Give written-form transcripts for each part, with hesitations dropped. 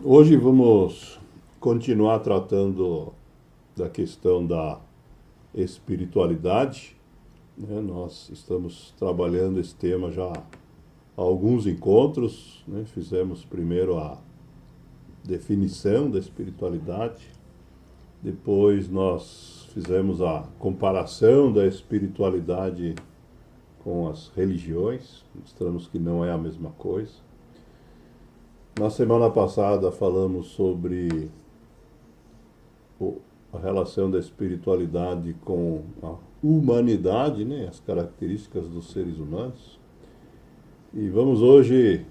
Hoje vamos continuar tratando da questão da espiritualidade, né? Nós estamos trabalhando esse tema já há alguns encontros, né? Fizemos primeiro a definição da espiritualidade, depois nós fizemos a comparação da espiritualidade com as religiões, mostramos que não é a mesma coisa. Na semana passada falamos sobre a relação da espiritualidade com a humanidade, né, as características dos seres humanos. E vamos hoje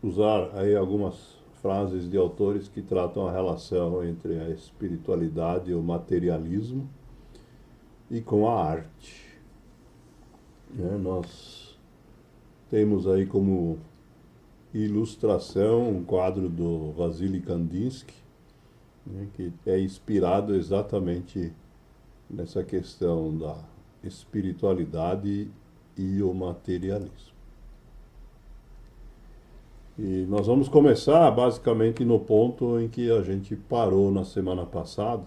usar aí algumas frases de autores que tratam a relação entre a espiritualidade e o materialismo e com a arte. Nós temos aí como ilustração um quadro do Vasily Kandinsky, né, que é inspirado exatamente nessa questão da espiritualidade e o materialismo. E nós vamos começar basicamente no ponto em que a gente parou na semana passada.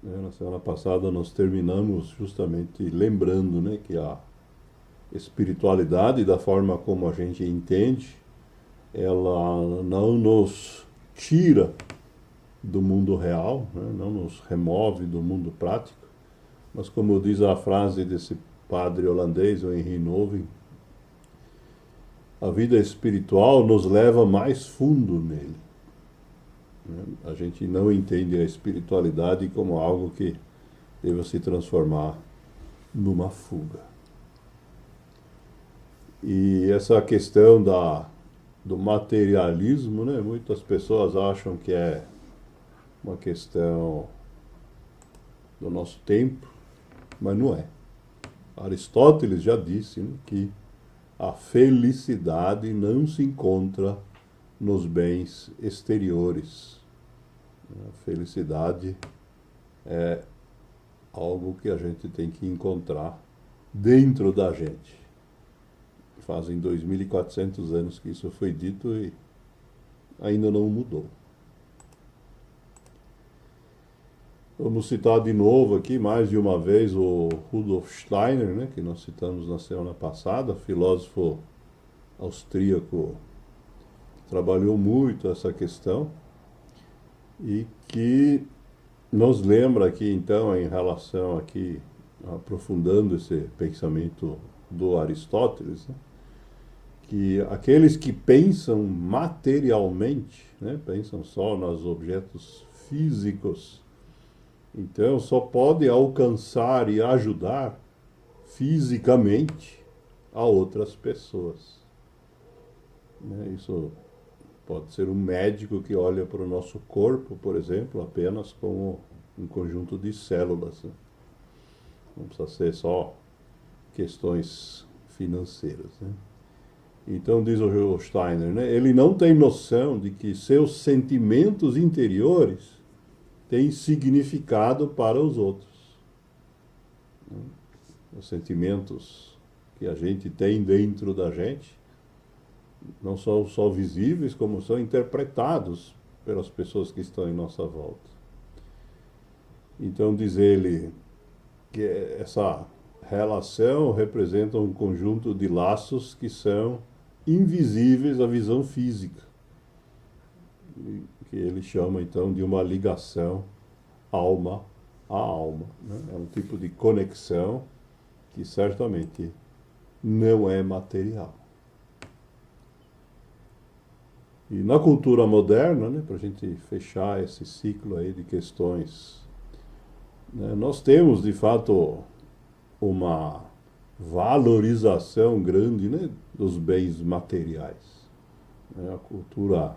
Na semana passada nós terminamos justamente lembrando, né, que a espiritualidade, da forma como a gente entende, ela não nos tira do mundo real, né? Não nos remove do mundo prático, mas como diz a frase desse padre holandês, o Henri Nouwen, a vida espiritual nos leva mais fundo nele. Né? A gente não entende a espiritualidade como algo que deva se transformar numa fuga. E essa questão do materialismo, né? Muitas pessoas acham que é uma questão do nosso tempo, mas não é. Aristóteles já disse, né, que a felicidade não se encontra nos bens exteriores. A felicidade é algo que a gente tem que encontrar dentro da gente. Fazem 2.400 anos que isso foi dito e ainda não mudou. Vamos citar de novo aqui, mais de uma vez, o Rudolf Steiner, né, que nós citamos na semana passada, filósofo austríaco, que trabalhou muito essa questão e que nos lembra aqui, então, em relação aqui, aprofundando esse pensamento do Aristóteles, né, que aqueles que pensam materialmente, né, pensam só nos objetos físicos, então só pode alcançar e ajudar fisicamente a outras pessoas. Isso pode ser um médico que olha para o nosso corpo, por exemplo, apenas como um conjunto de células. Não precisa ser só questões financeiras. Então, diz o Steiner, né, ele não tem noção de que seus sentimentos interiores tem significado para os outros. Os sentimentos que a gente tem dentro da gente não são só visíveis, como são interpretados pelas pessoas que estão em nossa volta. Então, diz ele que essa relação representa um conjunto de laços que são invisíveis à visão física, que ele chama então de uma ligação alma a alma. É um tipo de conexão que certamente não é material. E na cultura moderna, né, para a gente fechar esse ciclo aí de questões, né, nós temos de fato uma valorização grande, né, dos bens materiais. A cultura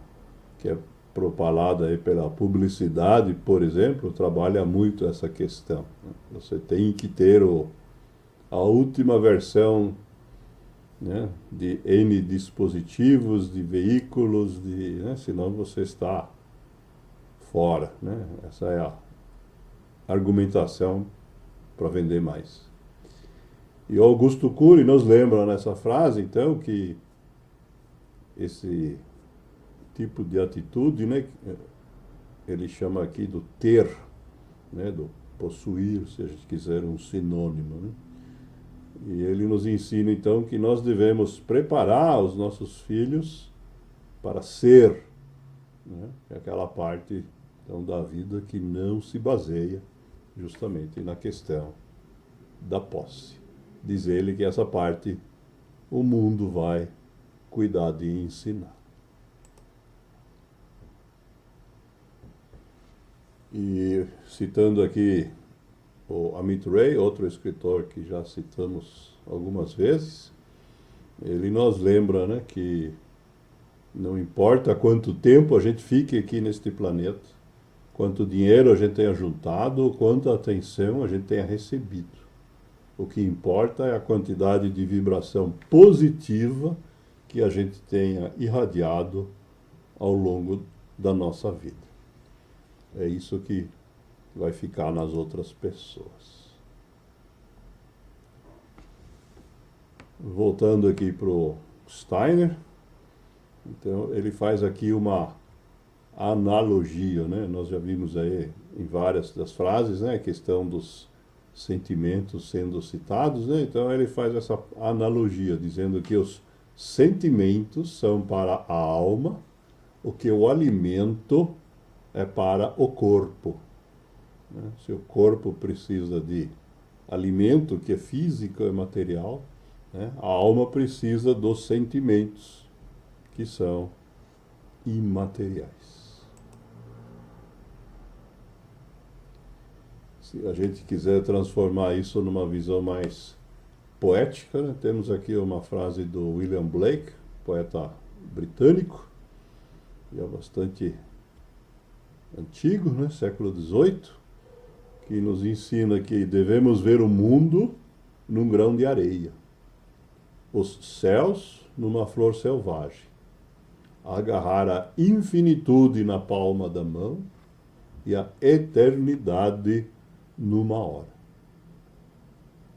que é propalada aí pela publicidade, por exemplo, trabalha muito essa questão. Você tem que ter a última versão, né, de N dispositivos, de veículos, senão você está fora. Né? Essa é a argumentação para vender mais. E Augusto Cury nos lembra nessa frase, então, que esse tipo de atitude, né? Ele chama aqui do ter, né? Do possuir, se a gente quiser um sinônimo, né? E ele nos ensina então que nós devemos preparar os nossos filhos para ser, né? É aquela parte então da vida que não se baseia justamente na questão da posse. Diz ele que essa parte o mundo vai cuidar de ensinar. E citando aqui o Amit Ray, outro escritor que já citamos algumas vezes, ele nos lembra, né, que não importa quanto tempo a gente fique aqui neste planeta, quanto dinheiro a gente tenha juntado, quanta atenção a gente tenha recebido. O que importa é a quantidade de vibração positiva que a gente tenha irradiado ao longo da nossa vida. É isso que vai ficar nas outras pessoas. Voltando aqui para o Steiner, então ele faz aqui uma analogia, né? Nós já vimos aí em várias das frases, né, a questão dos sentimentos sendo citados, né? Então ele faz essa analogia, dizendo que os sentimentos são para a alma, o que o alimento é para o corpo. Né? Se o corpo precisa de alimento, que é físico, é material, né? A alma precisa dos sentimentos, que são imateriais. Se a gente quiser transformar isso numa visão mais poética, né? Temos aqui uma frase do William Blake, poeta britânico, já bastante antigo, né? Século XVIII, que nos ensina que devemos ver o mundo num grão de areia, os céus numa flor selvagem, agarrar a infinitude na palma da mão e a eternidade numa hora.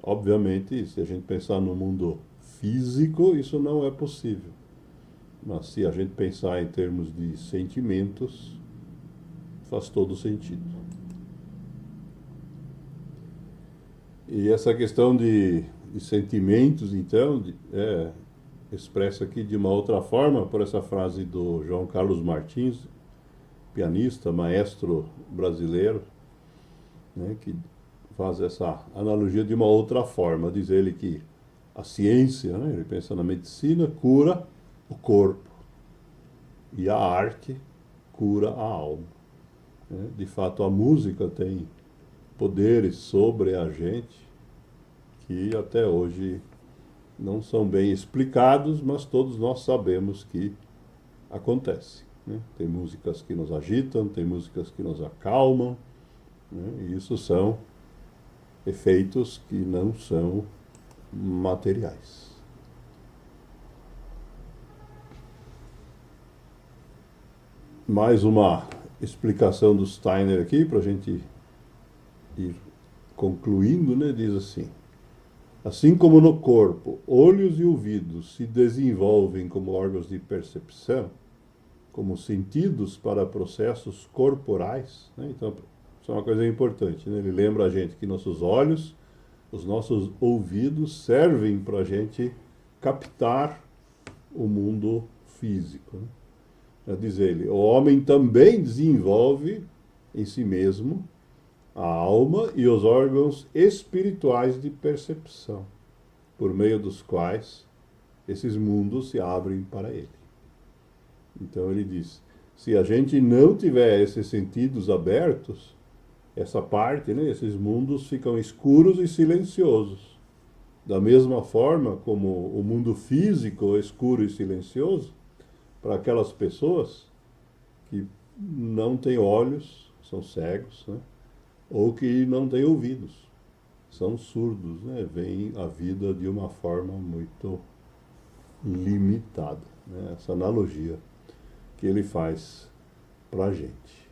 Obviamente, se a gente pensar no mundo físico, isso não é possível. Mas se a gente pensar em termos de sentimentos, faz todo sentido. E essa questão de sentimentos, então, é expressa aqui de uma outra forma por essa frase do João Carlos Martins, pianista, maestro brasileiro, né, que faz essa analogia de uma outra forma. Diz ele que a ciência, né, ele pensa na medicina, cura o corpo e a arte cura a alma. Né? De fato, a música tem poderes sobre a gente que até hoje não são bem explicados, mas todos nós sabemos que acontece. Né? Tem músicas que nos agitam, tem músicas que nos acalmam, né? E isso são efeitos que não são materiais. Mais uma explicação do Steiner aqui, para a gente ir concluindo, né? Diz assim: assim como no corpo, olhos e ouvidos se desenvolvem como órgãos de percepção, como sentidos para processos corporais, né? Então, isso é uma coisa importante, né? Ele lembra a gente que nossos olhos, os nossos ouvidos servem para a gente captar o mundo físico. Né? Já diz ele, o homem também desenvolve em si mesmo a alma e os órgãos espirituais de percepção, por meio dos quais esses mundos se abrem para ele. Então ele diz, se a gente não tiver esses sentidos abertos, essa parte, né, esses mundos ficam escuros e silenciosos. Da mesma forma como o mundo físico é escuro e silencioso, para aquelas pessoas que não têm olhos, são cegos, né? Ou que não têm ouvidos, são surdos, né? Veem a vida de uma forma muito limitada. Né? Essa analogia que ele faz para a gente.